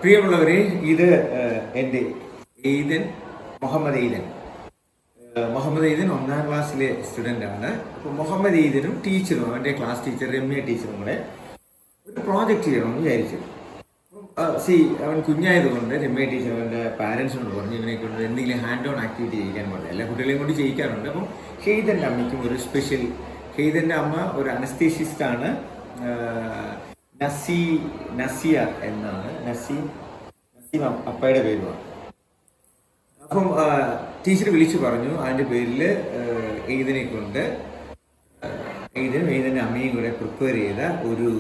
പ്രിയമുള്ളവരെ, ഇത് എൻ്റെ Ethan, Muhammad Ethan. Muhammad Ethan 1ാം ക്ലാസ്സിലെ സ്റ്റുഡൻ്റ് ആണ്. അപ്പോൾ മുഹമ്മദ് എയ്തനും ടീച്ചറും, അവൻ്റെ ക്ലാസ് ടീച്ചർ രമ്യ ടീച്ചറും കൂടെ ഒരു പ്രോജക്റ്റ് ചെയ്യണമെന്ന് വിചാരിച്ചു. അവൻ കുഞ്ഞായതുകൊണ്ട് രമ്യ ടീച്ചർ അവൻ്റെ പാരൻസിനോട് പറഞ്ഞു ഇവനെ കൊണ്ട് എന്തെങ്കിലും ഹാൻഡ് ഓൺ ആക്ടിവിറ്റി ചെയ്യിക്കാൻ പറഞ്ഞു. എല്ലാ കുട്ടികളെയും കൊണ്ട് ചെയ്യിക്കാറുണ്ട്. അപ്പം ഹെയ്തൻ്റെ അമ്മയ്ക്കും ഒരു സ്പെഷ്യൽ, ഹെയ്തൻ്റെ അമ്മ ഒരു അനസ്തീഷ്യസ്റ്റാണ്, നസിയ എന്നാണ്, നസീം അപ്പയുടെ പേരുമാണ്. അപ്പം ടീച്ചർ വിളിച്ചു പറഞ്ഞു അതിൻ്റെ പേരിൽ എയ്തനെ കൊണ്ട് എയ്തൻ്റെ അമ്മയും കൂടെ പ്രിപ്പയർ ചെയ്ത ഒരു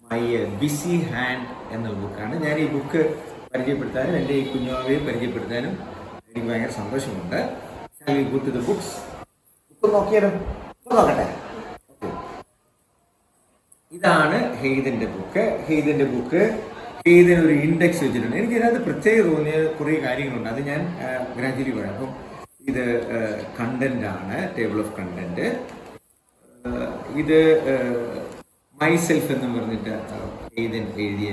മൈ ബിസി ഹാൻഡ് എന്നുള്ള ബുക്കാണ്. ഞാൻ ഈ ബുക്ക് പരിചയപ്പെടുത്താനും എൻ്റെ ഈ കുഞ്ഞുമാവയെ പരിചയപ്പെടുത്താനും എനിക്ക് ഭയങ്കര സന്തോഷമുണ്ട്. ബുക്സ് ബുക്ക് നോക്കിയാലോ? നോക്കട്ടെ. ഇതാണ് ഹെയ്തൻ്റെ ബുക്ക്. ഹെയ്തൻ ഒരു ഇൻഡെക്സ് വെച്ചിട്ടുണ്ട്. എനിക്ക് ഇതിനകത്ത് പ്രത്യേകം തോന്നിയ കുറേ കാര്യങ്ങളുണ്ട്, അത് ഞാൻ ഗ്രാജുവലി പറയാം. അപ്പം ഇത് കണ്ടൻ്റാണ്, ടേബിൾ ഓഫ് കണ്ടന്റ്. ഇത് മൈസെൽഫ് എന്ന് പറഞ്ഞിട്ട് ഹെയ്തൻ എഴുതിയ,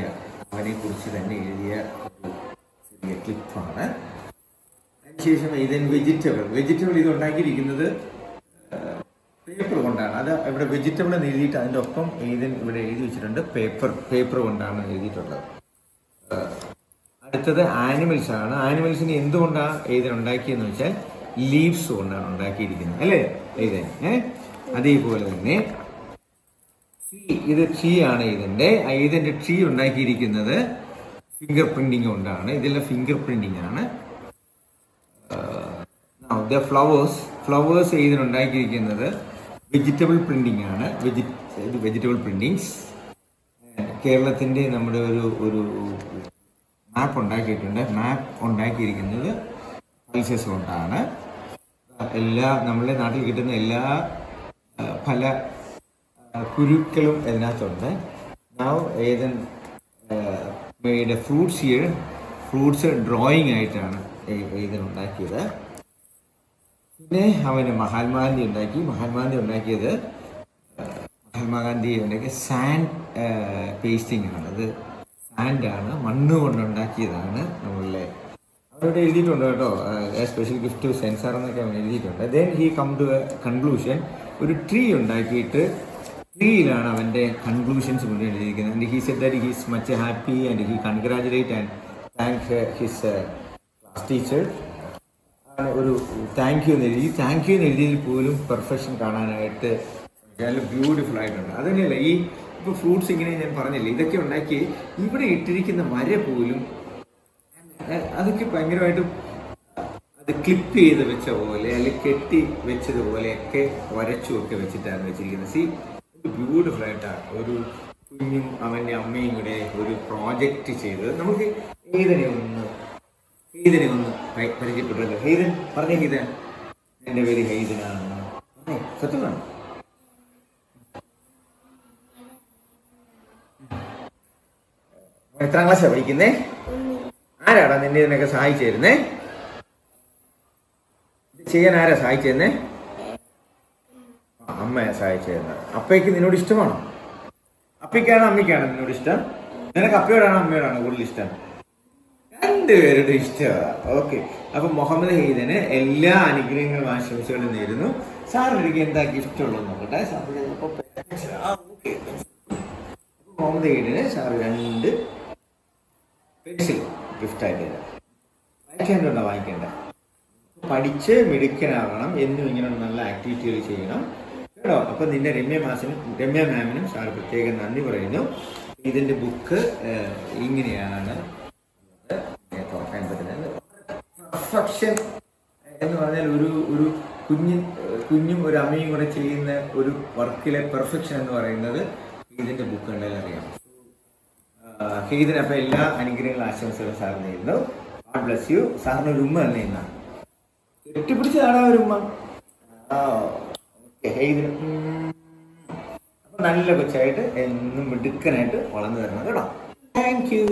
അവനെ കുറിച്ച് തന്നെ എഴുതിയ ഒരു ചെറിയ ക്ലിപ്പാണ്. അതിനുശേഷം ഹെയ്തൻ വെജിറ്റബിൾ ഇത് ഉണ്ടാക്കിയിരിക്കുന്നത് പേപ്പർ കൊണ്ടാണ്. അത് ഇവിടെ വെജിറ്റബിൾ എന്ന് എഴുതിയിട്ട് അതിൻ്റെ ഒപ്പം ഹെയ്തൻ ഇവിടെ എഴുതി വെച്ചിട്ടുണ്ട് പേപ്പർ കൊണ്ടാണ് എഴുതിയിട്ടുള്ളത്. അടുത്തത് ആനിമൽസ് ആണ്. ആനിമൽസിന് എന്തുകൊണ്ടാണ് ഹെയ്തൻ ഉണ്ടാക്കിയെന്ന് വെച്ചാൽ ലീവ്സ് കൊണ്ടാണ് ഉണ്ടാക്കിയിരിക്കുന്നത്, അല്ലേ ഹെയ്തൻ? അതേപോലെ തന്നെ ഇത് ട്രീ ആണ് ഹെയ്തൻ്റെ ട്രീ ഉണ്ടാക്കിയിരിക്കുന്നത് ഫിംഗർ പ്രിന്റിങ് കൊണ്ടാണ്. ഇതെല്ലാം ഫിംഗർ പ്രിന്റിങ് ആണ്. ഫ്ലവേഴ്സ് ഹെയ്തൻ ഉണ്ടാക്കിയിരിക്കുന്നത് വെജിറ്റബിൾ പ്രിന്റിംഗ് ആണ്. വെജിറ്റബിൾ പ്രിന്റിങ്സ്. കേരളത്തിൻ്റെ നമ്മുടെ ഒരു മാപ്പ് ഉണ്ടാക്കിയിട്ടുണ്ട്. മാപ്പ് ഉണ്ടാക്കിയിരിക്കുന്നത് പൾസസ് കൊണ്ടാണ്. നമ്മുടെ നാട്ടിൽ കിട്ടുന്ന എല്ലാ പല കുരുക്കളും ഇതിനകത്തുണ്ട്. ഹെയ്തൻ മെയ്ഡ് ഫ്രൂട്ട്സ് ഡ്രോയിങ് ആയിട്ടാണ് ഹെയ്തൻ ഉണ്ടാക്കിയത്. പിന്നെ അവന് മഹാത്മാഗാന്ധി ഉണ്ടാക്കിയത് സാൻഡ് പേസ്റ്റിംഗ് ആണ്. അത് സാൻഡാണ്, മണ്ണ് കൊണ്ടുണ്ടാക്കിയതാണ്. അവരോട് എഴുതിയിട്ടുണ്ട് കേട്ടോ, സ്പെഷ്യൽ ഗിഫ്റ്റ് സെൻസാർ എന്നൊക്കെ അവൻ എഴുതിയിട്ടുണ്ട്. Then he come to a conclusion. ഒരു ട്രീ ഉണ്ടാക്കിയിട്ട് ട്രീയിലാണ് അവൻ്റെ കൺക്ലൂഷൻസ് മുന്നേ എഴുതിയിരിക്കുന്നത്. And he said that he is much happy and he congratulate and thank his class teacher. ഒരു താങ്ക് യു എന്ന് എഴുതിയതിൽ പോലും പെർഫെക്ഷൻ കാണാനായിട്ട് നല്ല ബ്യൂട്ടിഫുൾ ആയിട്ടുണ്ട്. അതുതന്നെയല്ല, ഇപ്പോൾ ഫ്രൂട്ട്സ് ഇങ്ങനെ ഞാൻ പറഞ്ഞില്ലേ, ഇതൊക്കെ ഉണ്ടാക്കി ഇവിടെ ഇട്ടിരിക്കുന്ന വര പോലും അതൊക്കെ ഭയങ്കരമായിട്ടും അത് ക്ലിപ്പ് ചെയ്ത് വെച്ച പോലെ അല്ലെങ്കിൽ കെട്ടി വെച്ചതുപോലെയൊക്കെ വരച്ചുമൊക്കെ വെച്ചിട്ടാണ് വെച്ചിരിക്കുന്നത്. ബ്യൂട്ടിഫുൾ ആയിട്ടാണ് ഒരു കുഞ്ഞും അവൻ്റെ അമ്മയും കൂടെ ഒരു പ്രോജക്റ്റ് ചെയ്തത്. നമുക്ക് ഹെയ്തനെ ഒന്ന് പരിചയപ്പെട്ടല്ലോ. ഹെയ്തൻ പറഞ്ഞേ. ഹെയ്തൻ, എൻ്റെ പേര് ഹെയ്തനാണ്. സത്യമാണ്. എത്രാം ക്ലാസ്സാണ് പഠിക്കുന്നേ? ആരാടാ നിന്നെ ഇതിനൊക്കെ സഹായിച്ചിരുന്നേ? ചെയ്യാൻ ആരാ സഹായിച്ചിരുന്നേ? അമ്മയെ സഹായിച്ചിരുന്നത്. അപ്പയ്ക്ക് നിന്നോട് ഇഷ്ടമാണോ? അപ്പയ്ക്കാണോ അമ്മയ്ക്കാണോ നിന്നോട് ഇഷ്ടം? നിനക്ക് അപ്പയോടാണോ അമ്മയോടാണോ കൂടുതൽ ഇഷ്ടം? രണ്ടുപേരുടെ ഇഷ്ടമാണ്. ഓക്കെ. അപ്പം മുഹമ്മദ് ഹെയ്തന് എല്ലാ അനുഗ്രഹങ്ങളും ആശംസകളും നേരുന്നു. സാറിന് എന്താ ഗിഫ്റ്റ് ഉള്ളതെന്ന് നോക്കട്ടെ. മുഹമ്മദ് ഹെയ്തന് സാർ 2 പെൻസിൽ ഗിഫ്റ്റായിട്ട് തരാം. വാങ്ങിക്കേണ്ട. പഠിച്ച് മിടുക്കനാകണം, എന്നും ഇങ്ങനെ നല്ല ആക്ടിവിറ്റികൾ ചെയ്യണം കേട്ടോ. അപ്പം നിന്റെ രമ്യ മാമിനും സാർ പ്രത്യേകം നന്ദി പറയുന്നു. ഇതിൻ്റെ ബുക്ക് ഇങ്ങനെയാണ് തുറക്കാൻ പറ്റുന്നത്. പെർഫെക്ഷൻ എന്ന് പറഞ്ഞാൽ ഒരു കുഞ്ഞും ഒരു അമ്മയും കൂടെ ചെയ്യുന്ന ഒരു വർക്കിലെ പെർഫെക്ഷൻ എന്ന് പറയുന്നത് ഇതിൻ്റെ ബുക്ക് ഉണ്ടെങ്കിൽ അറിയാം. ഹെയ്തൻ അപ്പം എല്ലാ അനുഗ്രഹങ്ങളും ആശംസകളും സാർ നേരുന്നു. God bless you. സാറിന് ഒരു ഉമ്മ തന്നെ ഇന്നാണ് കെട്ടിപ്പിടിച്ചതാണ് ഒരു ഉമ്മ. ഹെയ്തൻ അപ്പം നല്ല കൊച്ചായിട്ട് എന്നും മിടുക്കനായിട്ട് വളർന്നു വരണം കേട്ടോ. Thank you.